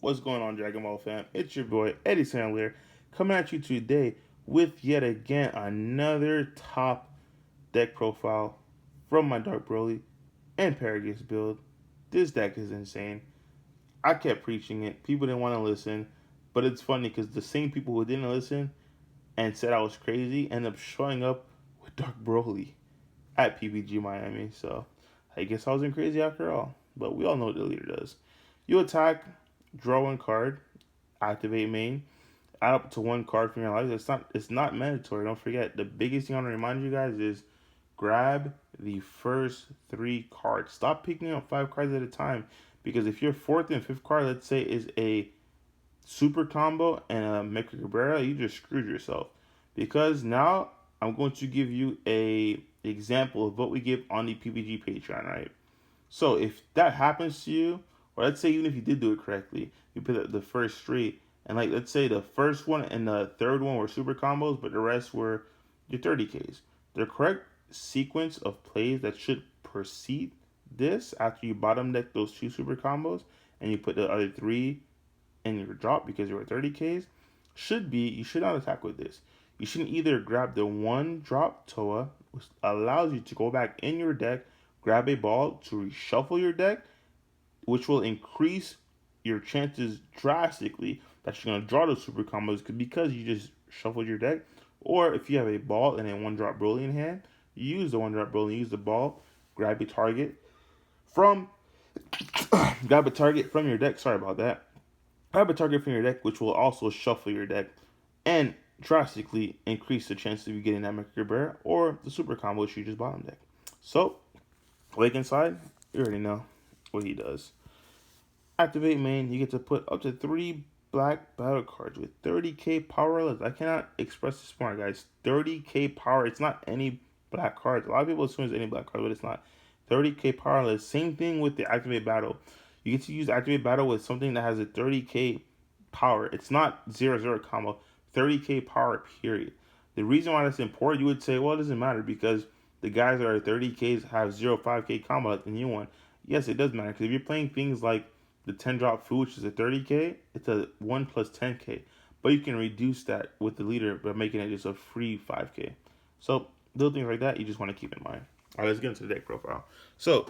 What's going on, Dragon Ball fam? It's your boy Eddie Sandler coming at you today with yet again another top deck profile from my Dark Broly and Paragus build. This deck is insane. I kept preaching it. People didn't want to listen, but it's funny because the same people who didn't listen and said I was crazy end up showing up with Dark Broly at PPG Miami. So I guess I wasn't crazy after all. But we all know what the leader does. You attack, draw one card, activate main, add up to one card from your life. It's not mandatory. Don't forget, the biggest thing I want to remind you guys is grab the first three cards. Stop picking up five cards at a time. Because if your fourth and fifth card, let's say, is a super combo and a Mecha Cabera, you just screwed yourself. Because now I'm going to give you a example of what we give on the PPG Patreon, right? So if that happens to you, or let's say even if you did do it correctly, you put up the first three, and like let's say the first one and the third one were super combos, but the rest were your 30Ks. The correct sequence of plays that should precede this after you bottom deck those two super combos and you put the other three in your drop because you were 30Ks should be you should not attack with this. You should either grab the one drop Toa, which allows you to go back in your deck, grab a ball to reshuffle your deck, which will increase your chances drastically that you're going to draw those super combos because you just shuffled your deck. Or if you have a ball and a one drop Broly in hand, you use the one drop Broly, use the ball, grab a target from grab a target from your deck. Sorry about that. Grab a target from your deck, which will also shuffle your deck and drastically increase the chance of you getting that Mecha Bear or the super combo which you just bottom deck. So, Wake Inside, you already know what he does. Activate main, you get to put up to 3 black battle cards with 30k power left. I cannot express this more, guys. 30k power. It's not any black cards. A lot of people assume it's any black cards, but it's not. 30k power left. Same thing with the activate battle. You get to use activate battle with something that has a 30k power. It's not 0-0 combo. 30k power, period. The reason why that's important, you would say, well, it doesn't matter because the guys that are 30ks have 0-5k combo like the new one. Yes, it does matter because if you're playing things like the 10 drop food, which is a 30k, it's a 1 plus 10k. But you can reduce that with the leader by making it just a free 5k. So, little things like that you just want to keep in mind. Alright, let's get into the deck profile. So,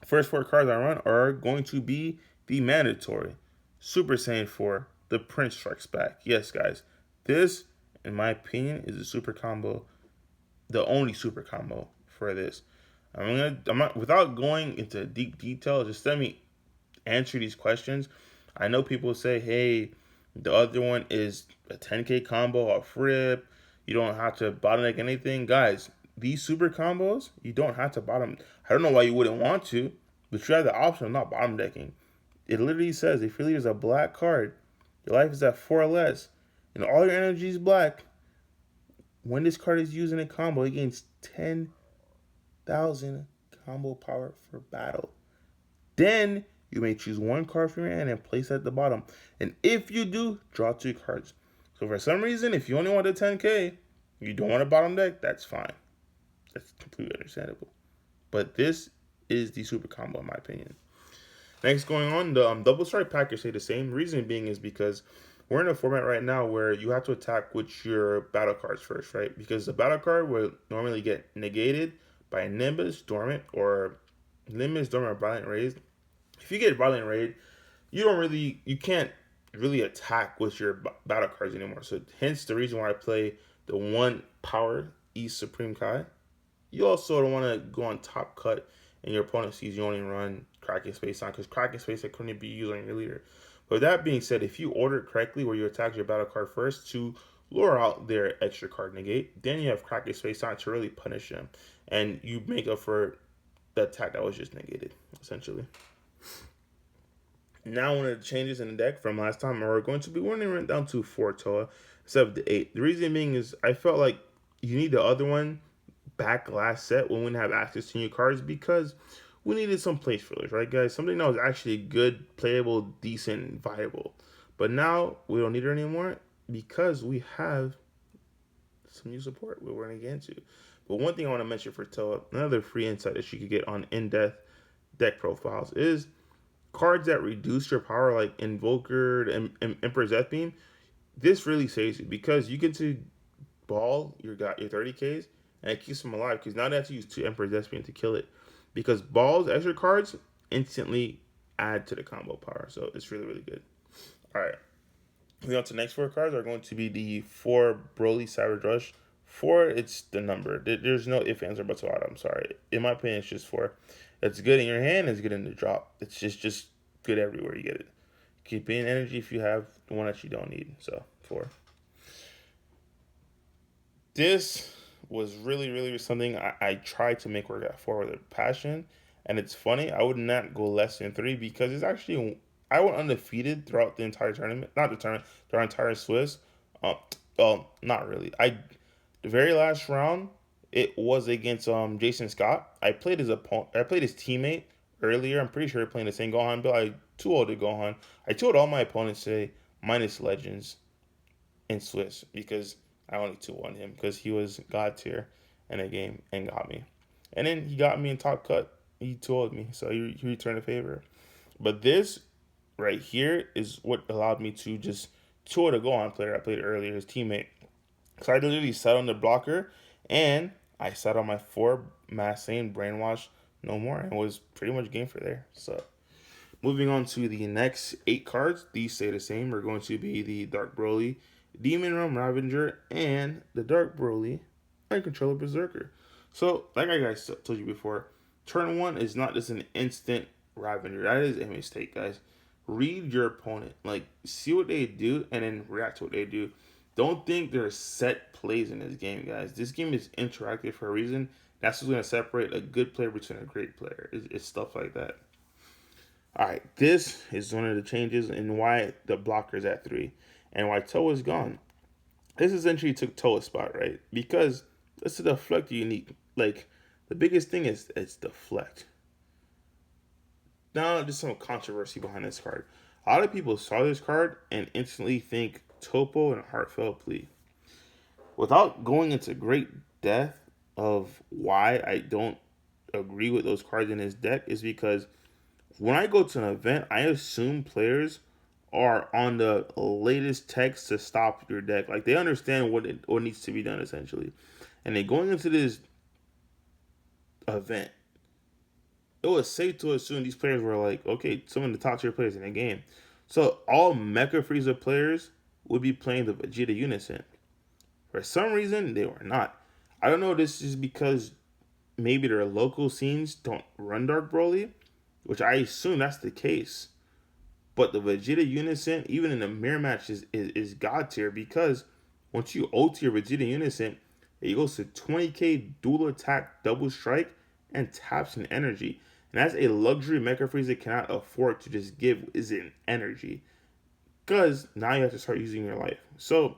first 4 cards I run are going to be the mandatory Super Saiyan 4, the Prince Strikes Back. Yes, guys, this, in my opinion, is a super combo, the only super combo for this. I'm not, without going into deep detail, just let me answer these questions. I know people say, hey, the other one is a 10k combo off rip. You don't have to bottom deck anything. Guys, these super combos, you don't have to bottom. I don't know why you wouldn't want to, but you have the option of not bottom decking. It literally says if your leader is a black card, your life is at 4 or less, and all your energy is black, when this card is used in a combo, it gains 10,000 combo power for battle. Then you may choose one card from your hand and place it at the bottom. And if you do, draw 2 cards. So for some reason, if you only want a 10k, you don't want a bottom deck, that's fine. That's completely understandable. But this is the super combo in my opinion. Next, going on, the double strike package stay the same. Reason being is because we're in a format right now where you have to attack with your battle cards first, right? Because the battle card will normally get negated by Nimbus, Dormant, or Nimbus, Dormant, or Violent Raid. If you get Violent Raid, you can't really attack with your battle cards anymore. So hence the reason why I play the 1 power East Supreme Kai. You also don't want to go on top cut and your opponent sees you only run Kraken Space on because Kraken Space that couldn't be used on your leader. But that being said, if you order it correctly where you attack your battle card first to lure out their extra card negate, then you have Kraken Space on to really punish them. And you make up for the attack that was just negated, essentially. Now one of the changes in the deck from last time we're going to run down to 4 Toa instead of the 8. The reason being is I felt like you need the other one back last set when we didn't have access to new cards because we needed some place fillers, right, guys? Something that was actually good, playable, decent, viable. But now we don't need it anymore because we have some new support we're going to get into. But one thing I want to mention for Toa, another free insight that you could get on in-depth deck profiles is cards that reduce your power, like Invoker and Emperor's Death Beam, this really saves you because you get to ball your 30Ks and it keeps them alive because now they have to use 2 Emperor's Death Beam to kill it because balls extra cards instantly add to the combo power, so it's really really good. All right, moving on to the next 4 cards are going to be the 4 Broly Savage Rush. 4, it's the number. There's no ifs, ands, or buts about it. I'm sorry. In my opinion, it's just 4. It's good in your hand. It's good in the drop. It's just good everywhere you get it. Keep in energy if you have the one that you don't need. So 4. This was really something I tried to make work at 4 with a passion, and it's funny. I would not go less than 3 because it's actually I went undefeated throughout the entire tournament. Not the tournament, throughout entire Swiss. Well, not really. The very last round, it was against Jason Scott. I played his opponent. I played his teammate earlier. I'm pretty sure playing the same Gohan build. I 2-0'd to Gohan. I told all my opponents today minus Legends in Swiss because I only 2-1 him because he was God tier in a game and got me. And then he got me in top cut. He 2-0'd me, so he returned a favor. But this right here is what allowed me to just 2-0 to Gohan player I played earlier, his teammate. So I literally sat on the blocker, and I sat on my 4 Mass Sane Brainwash no more, and was pretty much game for there. So moving on to the next 8 cards, these stay the same. We're going to be the Dark Broly, Demon Realm Ravager, and the Dark Broly Uncontrollable Berserker. So, like I guys told you before, turn 1 is not just an instant Ravager. That is a mistake, guys. Read your opponent. Like, see what they do, and then react to what they do. Don't think there are set plays in this game, guys. This game is interactive for a reason. That's what's going to separate a good player between a great player. It's stuff like that. All right, this is one of the changes in why the blocker is at 3 and why Toa is gone. This essentially took Toa's spot, right? Because it's a deflect unique. Like, the biggest thing is it's deflect. Now, there's some controversy behind this card. A lot of people saw this card and instantly think Topo and Heartfelt Plea. Without going into great depth of why I don't agree with those cards in his deck is because when I go to an event, I assume players are on the latest text to stop your deck. Like, they understand what needs to be done, essentially. And then going into this event, it was safe to assume these players were like, okay, some of the top tier players in the game. So all Mecha Frieza players would be playing the Vegeta Unison. For some reason, they were not. I don't know if this is because maybe their local scenes don't run Dark Broly, which I assume that's the case. But the Vegeta Unison, even in the mirror match, is God tier because once you ult your Vegeta Unison, it goes to 20k dual attack, double strike, and taps in energy. And that's a luxury Mecha Frieza cannot afford to just give is in energy. Because now you have to start using your life. So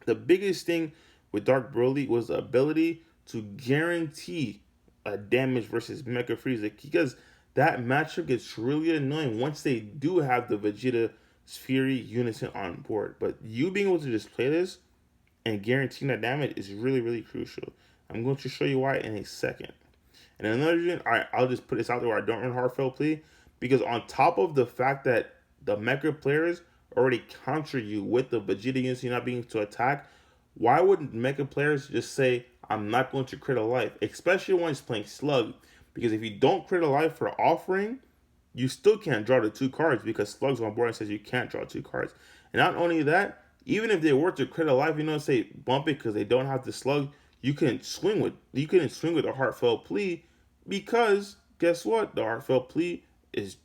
the biggest thing with Dark Broly was the ability to guarantee a damage versus Mecha Frieza. Because that matchup gets really annoying once they do have the Vegeta Fury Unison on board. But you being able to just play this and guaranteeing that damage is really crucial. I'm going to show you why in a second. And another reason, I'll just put this out there where I don't run Heartfelt Plea, because on top of the fact that the Mecha players already counter you with the Vegeta Unison not being able to attack, why wouldn't Mecha players just say, I'm not going to crit a life, especially when it's playing Slug? Because if you don't crit a life for offering, you still can't draw the 2 cards because Slug's on board and says you can't draw 2 cards. And not only that, even if they were to crit a life, say bump it because they don't have the Slug, you couldn't swing with a Heartfelt Plea because guess what? The Heartfelt Plea is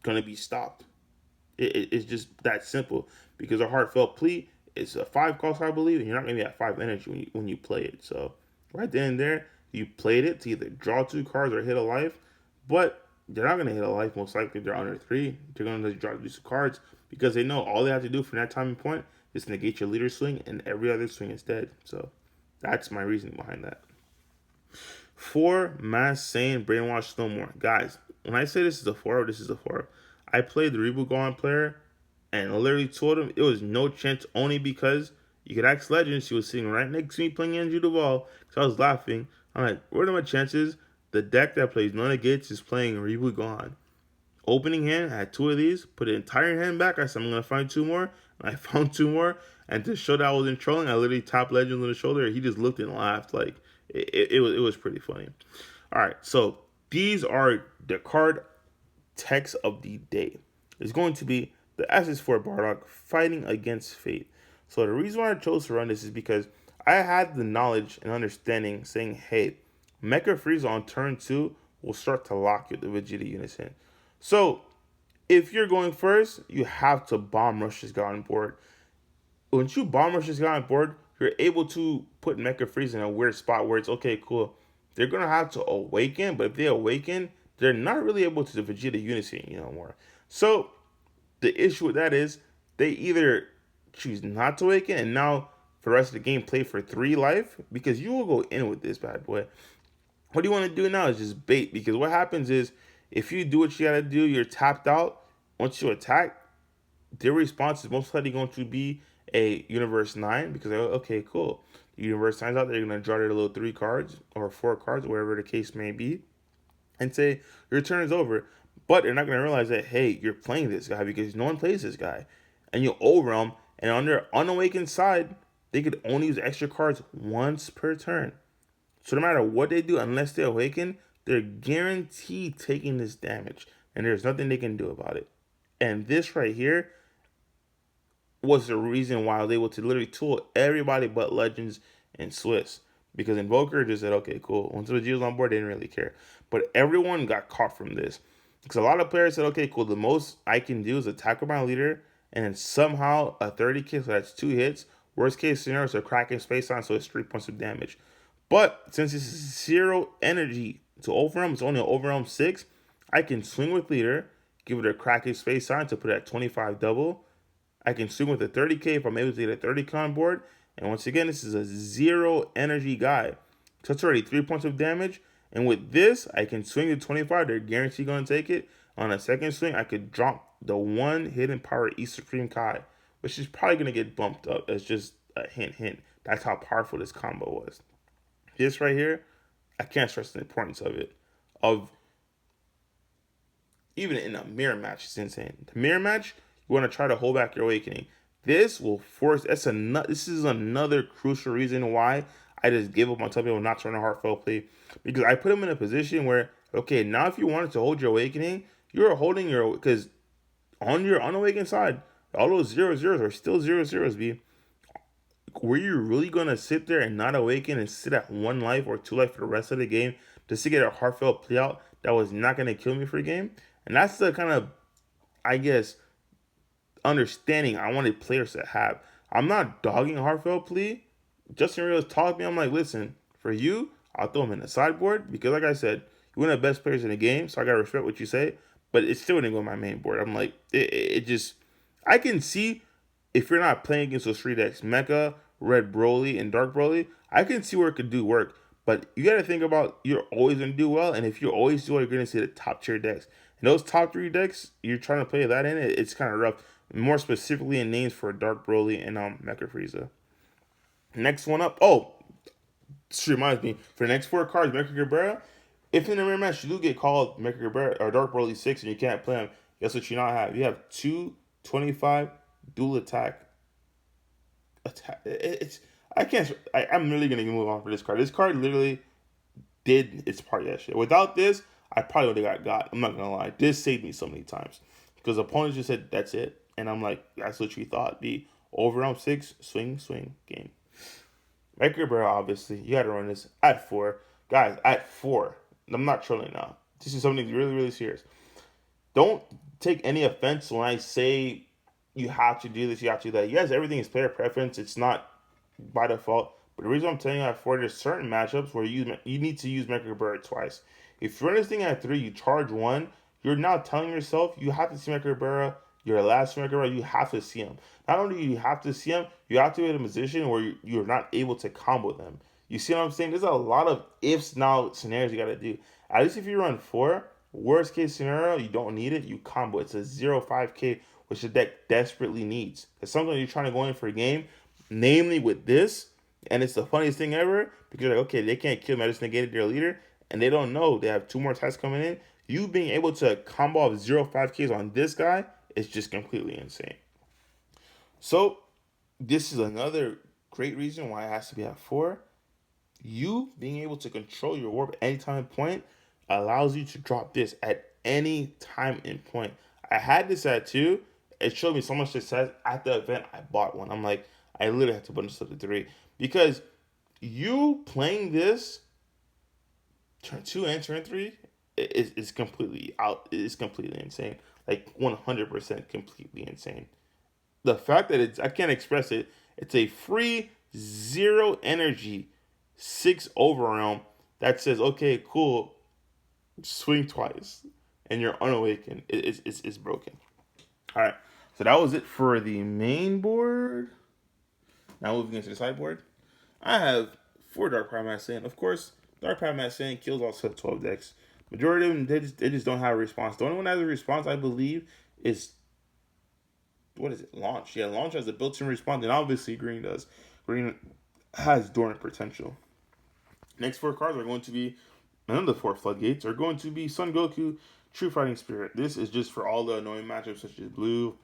gonna be stopped. It's just that simple because a Heartfelt Plea is a 5 cost, I believe, and you're not gonna be at 5 energy when you play it. So right then and there, you played it to either draw 2 cards or hit a life, but they're not gonna hit a life most likely if they're under 3. They're gonna draw these cards because they know all they have to do from that timing point is negate your leader swing, and every other swing is dead. So that's my reasoning behind that. 4 Mass Sane Brainwash No More. Guys, when I say this is a 4, this is a 4. I played the Reboot Gohan player and literally told him it was no chance only because you could ask Legends. She was sitting right next to me playing Andrew Duval. So I was laughing. I'm like, what are my chances? The deck that plays no negates is playing Reboot Gohan. opening hand, I had 2 of these, put the entire hand back. I said, I'm going to find 2 more. And I found 2 more. And to show that I wasn't trolling, I literally tapped Legends on the shoulder. He just looked and laughed. Like, it was pretty funny. All right, so these are the card text of the day. It's going to be the SS4 Bardock fighting against Fate. So the reason why I chose to run this is because I had the knowledge and understanding saying, hey, Mecha Frieza on turn 2 will start to lock you with the Vegeta Unison. So if you're going first, you have to bomb rush this guy on board. Once you bomb rush this guy on board, you're able to put Mecha Frieza in a weird spot where it's okay, cool. They're gonna have to awaken, but if they awaken, they're not really able to the Vegeta Unison more. So the issue with that is they either choose not to awaken and now for the rest of the game play for 3 life, because you will go in with this bad boy. What you want to do now is just bait, because what happens is if you do what you gotta do, you're tapped out. Once you attack, their response is most likely going to be a Universe 9, because okay, cool. The Universe 9's out there, you're going to draw their little 3 cards or 4 cards, whatever the case may be, and say, your turn is over. But they're not going to realize that, hey, you're playing this guy because no one plays this guy. And you overwhelm, and on their unawakened side, they could only use extra cards once per turn. So no matter what they do, unless they awaken, they're guaranteed taking this damage. And there's nothing they can do about it. And this right here was the reason why I was able to literally tool everybody but Legends and Swiss. Because Invoker just said, okay, cool. Once the Vegeta was on board, they didn't really care. But everyone got caught from this. Because a lot of players said, okay, cool, the most I can do is attack with my leader, and then somehow a 30k, so that's 2 hits. Worst case scenario is a cracking space on, so it's 3 points of damage. But since it's 0 energy to overwhelm, it's only an overwhelm 6, I can swing with leader, give it a cracking space sign to put it at 25 double. I can swing with a 30k if I'm able to get a 30k on board. And once again, this is a 0 energy guy. So it's already 3 points of damage. And with this, I can swing to 25. They're guaranteed going to take it. On a second swing, I could drop the 1 hidden power E Supreme Kai, which is probably going to get bumped up. That's just a hint. That's how powerful this combo was. This right here, I can't stress the importance of it. Even in a mirror match, it's insane. The mirror match, you want to try to hold back your awakening. This will force. This is another crucial reason why I just gave up on telling people not to run a heartfelt play, because I put them in a position where, okay, now if you wanted to hold your awakening, you're holding your, because on your unawakened side, all those 0/0s are still 0/0s. B. Were you really gonna sit there and not awaken and sit at 1 life or 2 life for the rest of the game just to get a heartfelt play out that was not gonna kill me for a game? And that's the kind of, I guess, understanding I wanted players to have. I'm not dogging a heartfelt plea. Justin Rios taught me, I'm like, listen, for you, I'll throw him in the sideboard because, like I said, you're one of the best players in the game, so I gotta respect what you say. But it still didn't go on my main board. I'm like, it just, I can see if you're not playing against those 3 decks, Mecha, Red Broly, and Dark Broly, I can see where it could do work. But you got to think about, you're always going to do well, and if you always do well, you're going to see the top tier decks. And those top 3 decks, you're trying to play that in, it's kind of rough. More specifically in names for Dark Broly and Mecha Frieza. Next one up, this reminds me, for the next 4 cards, Mecha Cabera, if in a mirror match you do get called Mecha Cabera or Dark Broly 6 and you can't play them, guess what you not have? You have 2/25 dual attack. I'm really gonna move on for this card. This card literally did its part of that shit. Without this, I probably would have got. I'm not gonna lie. This saved me so many times because opponents just said that's it, and I'm like, that's what you thought. The overround 6 swing game. Mecha Cabera, obviously, you got to run this at 4, guys. At 4, I'm not trolling now. This is something really, really serious. Don't take any offense when I say you have to do this, you have to do that. Yes, everything is player preference. It's not by default. But the reason I'm telling you at 4, there's certain matchups where you need to use Mecha Cabera twice. If you run this thing at 3, you charge 1, you're now telling yourself you have to see Mecha Cabera, your last Mecha Cabera, you have to see him. Not only do you have to see him, you have to be in a position where you're not able to combo them. You see what I'm saying? There's a lot of ifs now scenarios you got to do. At least if you run 4, worst case scenario, you don't need it, you combo. It's a 0/5k, which the deck desperately needs. Because sometimes you're trying to go in for a game, namely with this, and it's the funniest thing ever, because you're like, okay, they can't kill me, I just negated their leader, and they don't know they have 2 more attacks coming in. you being able to combo off 0.5Ks on this guy is just completely insane. So this is another great reason why it has to be at 4. You being able to control your warp anytime and point allows you to drop this at any time and point. I had this at 2. It showed me so much success at the event. I bought one. I'm like, I literally had to put this up to 3 because you playing this turn 2 and turn 3 is completely out. It's completely insane. Like 100% completely insane. The fact that I can't express it. It's a free 0 energy 6 overrealm that says, okay, cool, swing twice, and you're unawakened. It's broken. All right, so that was it for the main board. Now moving into the sideboard, I have 4 Dark Power Mass Sand. Of course, Dark Power Mass Sand kills all set 12 decks. Majority of them, they just don't have a response. The only one that has a response, I believe, is, what is it? Launch. Yeah, Launch has a built-in response, and obviously Green does. Green has dormant potential. Next 4 cards are going to be, another 4 floodgates, are going to be Son Goku, True Fighting Spirit. This is just for all the annoying matchups such as Blue,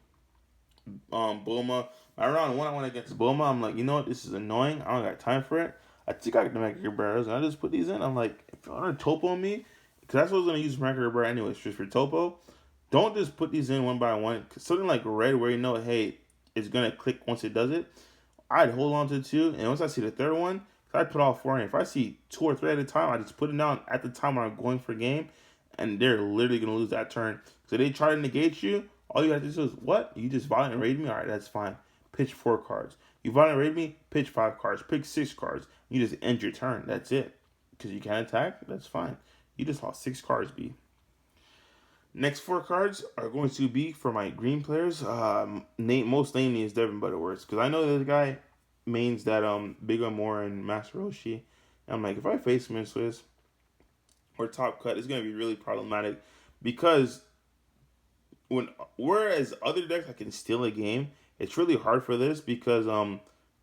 Bulma. My round 1 I went against Bulma. I'm like, you know what? This is annoying. I don't got time for it. I think I can make Caberas, and I just put these in. I'm like, if you want to Topo me, because that's what I was going to use for Cabera anyways, just for Topo. Don't just put these in one by one. Cause something like Red, where you know, hey, it's going to click once it does it, I'd hold on to 2, and once I see the third one, I'd put all 4 in. If I see 2 or 3 at a time, I just put it down at the time when I'm going for game, and they're literally going to lose that turn. So they try to negate you, all you have to do is, what? You just violent raid me? Alright, that's fine. Pitch 4 cards. You violent raid me? Pitch 5 cards. Pick 6 cards. You just end your turn. That's it. Because you can't attack? That's fine. You just lost 6 cards, B. Next 4 cards are going to be for my green players. Most namely is Devin Butterworth. Because I know this guy mains that Big Amor and Master Roshi. And I'm like, if I face him in Swiss or Top Cut, it's going to be really problematic. Because whereas other decks I can steal a game, it's really hard for this because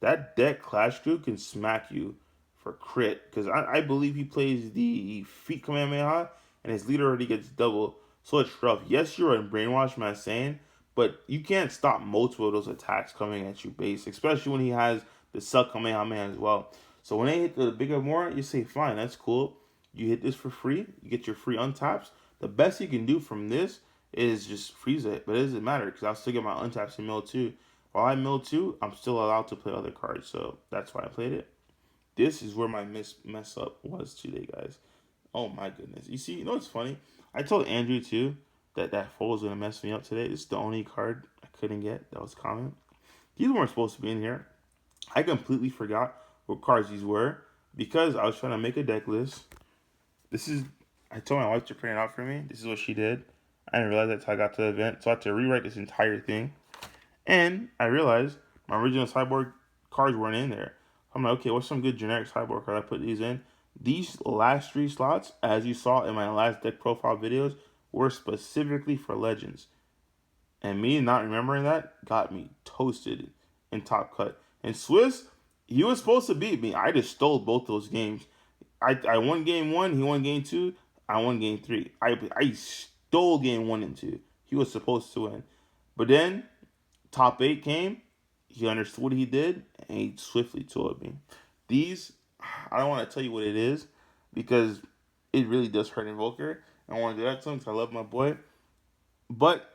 that deck Clash Group can smack you for crit. Because I believe he plays the Feet Kamehameha and his leader already gets double. So it's rough. Yes, you're a brainwash man saying, but you can't stop multiple of those attacks coming at you base, especially when he has the Suck Kamehameha as well. So when they hit the bigger more, you say, fine, that's cool. You hit this for free. You get your free untaps. The best you can do from this is just freeze it. But it doesn't matter because I'll still get my untaps in mill 2. While I mill 2, I'm still allowed to play other cards. So that's why I played it. This is where my mess up was today, guys. Oh my goodness. You see, you know what's funny? I told Andrew too that fold was gonna mess me up today. This is the only card I couldn't get that was common. These weren't supposed to be in here. I completely forgot what cards these were because I was trying to make a deck list. I told my wife to print it out for me. This is what she did. I didn't realize that until I got to the event. So I had to rewrite this entire thing. And I realized my original sideboard cards weren't in there. I'm like, okay, what's some good generic sideboard cards? I put these in. These last 3 slots, as you saw in my last deck profile videos, were specifically for Legends. And me not remembering that got me toasted in Top Cut. And Swiss, he was supposed to beat me. I just stole both those games. I won game 1, he won game 2, I won game 3. I stole game 1 and 2. He was supposed to win. But then, top 8 came, he understood what he did, and he swiftly told me. These, I don't want to tell you what it is, because it really does hurt Invoker. I want to do that to him because I love my boy. But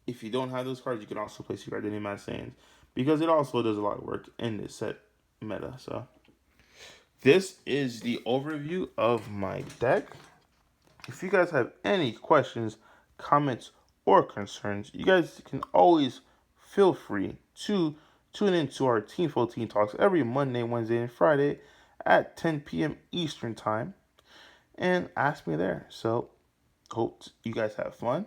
if you don't have those cards, you can also play Secret Identity Mad Saiyans, because it also does a lot of work in this set meta. So this is the overview of my deck. If you guys have any questions, comments, or concerns, you guys can always feel free to tune into our Team 14 Talks every Monday, Wednesday, and Friday at 10 p.m. Eastern Time and ask me there. So, hope you guys have fun.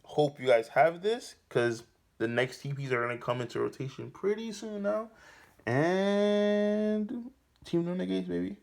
Hope you guys have this because the next TPs are going to come into rotation pretty soon now. And Team No Negates, baby.